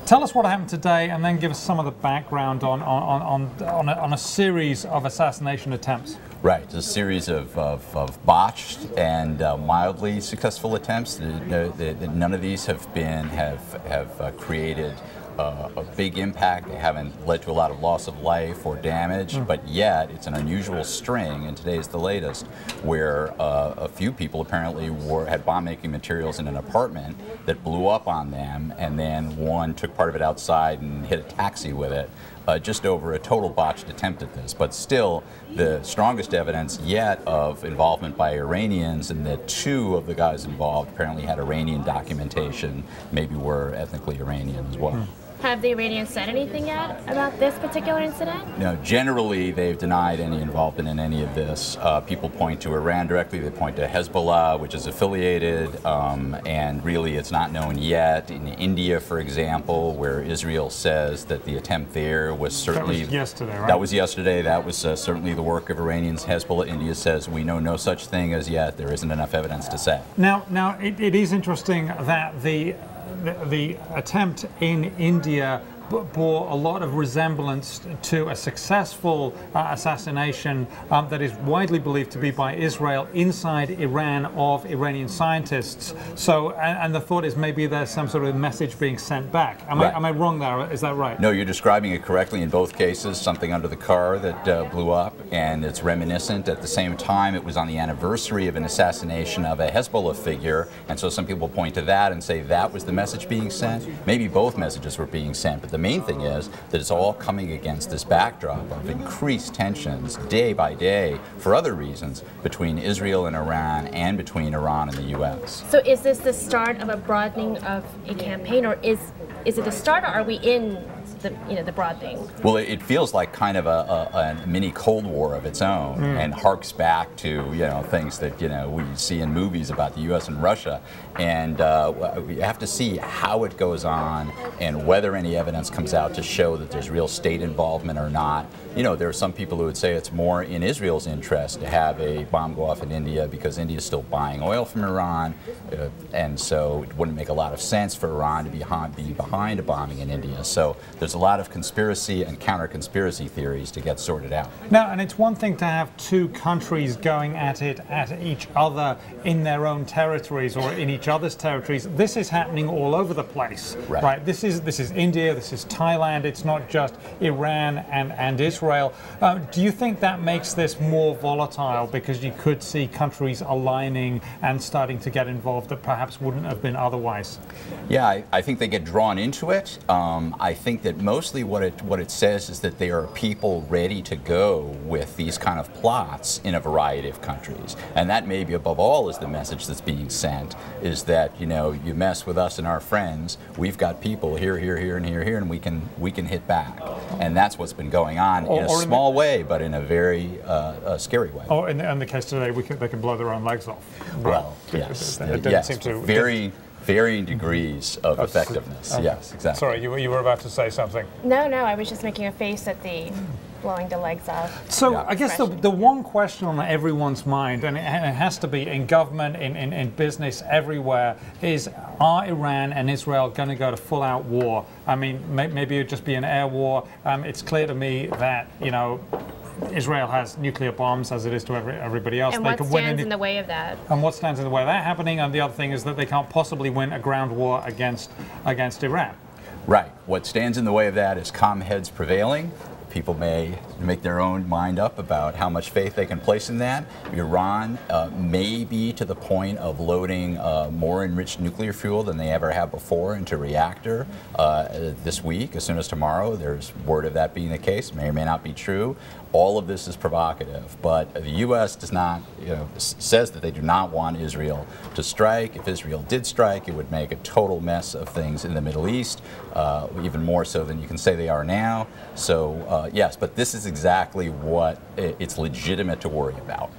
Tell us what happened today, and then give us some of the background on a series of assassination attempts. Right, a series of botched and mildly successful attempts. None of these have created a big impact. They haven't led to a lot of loss of life or damage, but yet it's an unusual string, and today is the latest, where a few people apparently had bomb-making materials in an apartment that blew up on them, and then one took part of it outside and hit a taxi with it. Just over a total botched attempt at this, but still the strongest evidence yet of involvement by Iranians, and that two of the guys involved apparently had Iranian documentation, maybe were ethnically Iranian as well. Have the Iranians said anything yet about this particular incident? No, generally they've denied any involvement in any of this. People point to Iran directly, they point to Hezbollah, which is affiliated, and really it's not known yet. In India, for example, where Israel says that the attempt there was certainly... That was yesterday, right? That was yesterday. That was certainly the work of Iranians. Hezbollah, India says we know no such thing as yet. There isn't enough evidence to say. Now it is interesting that the attempt in India bore a lot of resemblance to a successful assassination that is widely believed to be by Israel inside Iran of Iranian scientists. So, and the thought is maybe there's some sort of message being sent back. Am I wrong there? Is that right? No, you're describing it correctly in both cases. Something under the car that blew up, and it's reminiscent. At the same time, it was on the anniversary of an assassination of a Hezbollah figure, and so some people point to that and say that was the message being sent. Maybe both messages were being sent, but the main thing is that it's all coming against this backdrop of increased tensions day by day for other reasons between Israel and Iran, and between Iran and the U.S. So is this the start of a broadening of a campaign, or is it the start, or are we in the broadening? Well, it feels like kind of a mini Cold War of its own, and harks back to things that we see in movies about the U.S. and Russia, and we have to see how it goes on and whether any evidence comes out to show that there's real state involvement or not. There are some people who would say it's more in Israel's interest to have a bomb go off in India because India is still buying oil from Iran, and so it wouldn't make a lot of sense for Iran to be behind a bombing in India. So there's a lot of conspiracy and counter-conspiracy theories to get sorted out. Now, and it's one thing to have two countries going at each other in their own territories or in each other's territories. This is happening all over the place, right? This is India, this is Thailand. It's not just Iran and Israel. Do you think that makes this more volatile because you could see countries aligning and starting to get involved that perhaps wouldn't have been otherwise? Yeah, I think they get drawn into it. I think that mostly what it says is that there are people ready to go with these kind of plots in a variety of countries, and that maybe above all is the message that's being sent, is that you mess with us and our friends, we've got people here, and here, and we can hit back, and that's what's been going on in a small way, but in a very scary way. Or in the case today, they can blow their own legs off. Well, yes, varying degrees of effectiveness. Okay. Yes, exactly. Sorry, you were about to say something. No, I was just making a face at the blowing the legs off. So I guess the one question on everyone's mind, and it has to be in government, in business, everywhere, is are Iran and Israel going to go to full-out war? I mean, maybe it'd just be an air war. It's clear to me that, Israel has nuclear bombs, as it is to everybody else. And what stands in the way of that? And what stands in the way of that happening? And the other thing is that they can't possibly win a ground war against Iran. Right. What stands in the way of that is calm heads prevailing. People may make their own mind up about how much faith they can place in that. Iran may be to the point of loading more enriched nuclear fuel than they ever have before into a reactor this week, as soon as tomorrow. There's word of that being the case. May or may not be true. All of this is provocative, but the U.S. does not, says that they do not want Israel to strike. If Israel did strike, it would make a total mess of things in the Middle East, even more so than you can say they are now. So yes, but this is exactly what it's legitimate to worry about.